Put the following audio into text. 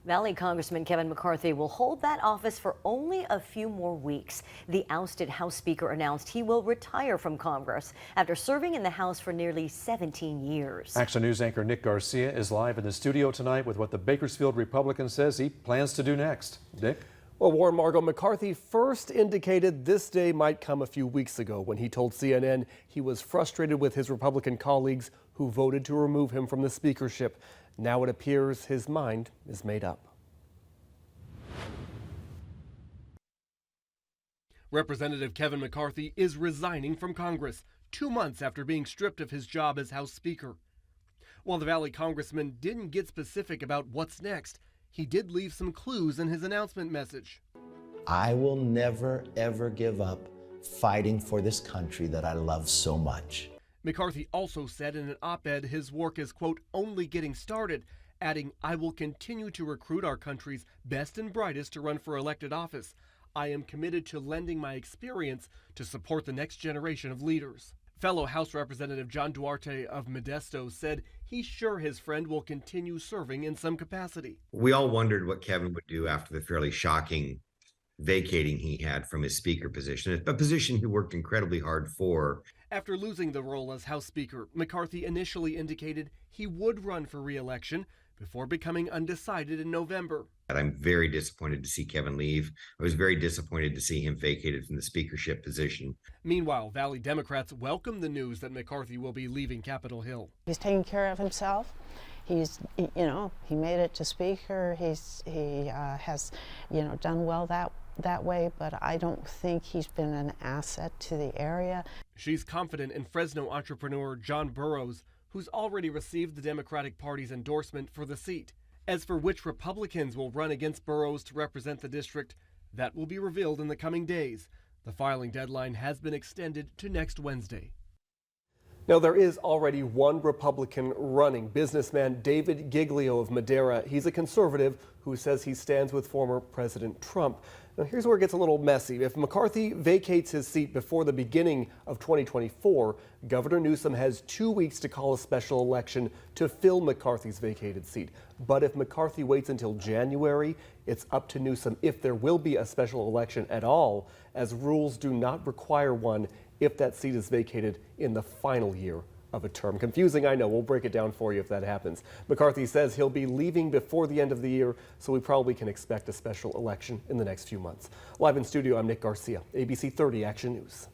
Valley Congressman Kevin McCarthy will hold that office for only a few more weeks. The ousted House Speaker announced he will retire from Congress after serving in the House for nearly 17 years. Action News anchor Nick Garcia is live in the studio tonight with what the Bakersfield Republican says he plans to do next. Nick? Well, Warren, Margot, McCarthy first indicated this day might come a few weeks ago when he told CNN he was frustrated with his Republican colleagues who voted to remove him from the speakership. Now it appears his mind is made up. Representative Kevin McCarthy is resigning from Congress 2 months after being stripped of his job as House Speaker. While the Valley Congressman didn't get specific about what's next, he did leave some clues in his announcement message. I will never, ever give up fighting for this country that I love so much. McCarthy also said in an op-ed his work is, quote, only getting started, adding, I will continue to recruit our country's best and brightest to run for elected office. I am committed to lending my experience to support the next generation of leaders. Fellow House Representative John Duarte of Modesto said he's sure his friend will continue serving in some capacity. We all wondered what Kevin would do after the fairly shocking vacating he had from his speaker position, a position he worked incredibly hard for. After losing the role as House Speaker, McCarthy initially indicated he would run for re-election before becoming undecided in November. I'm very disappointed to see Kevin leave. I was very disappointed to see him vacated from the speakership position. Meanwhile, Valley Democrats welcomed the news that McCarthy will be leaving Capitol Hill. He's taking care of himself. He made it to Speaker. He has, done well that way, but I don't think he's been an asset to the area. She's confident in Fresno entrepreneur John Burroughs, who's already received the Democratic Party's endorsement for the seat. As for which Republicans will run against Burroughs to represent the district, that will be revealed in the coming days. The filing deadline has been extended to next Wednesday. Now, there is already one Republican running, businessman David Giglio of Madera. He's a conservative who says he stands with former President Trump. Now, here's where it gets a little messy. If McCarthy vacates his seat before the beginning of 2024, Governor Newsom has 2 weeks to call a special election to fill McCarthy's vacated seat. But if McCarthy waits until January, it's up to Newsom if there will be a special election at all, as rules do not require one if that seat is vacated in the final year of a term. Confusing, I know. We'll break it down for you if that happens. McCarthy says he'll be leaving before the end of the year, so we probably can expect a special election in the next few months. Live in studio, I'm Nick Garcia, ABC 30 Action News.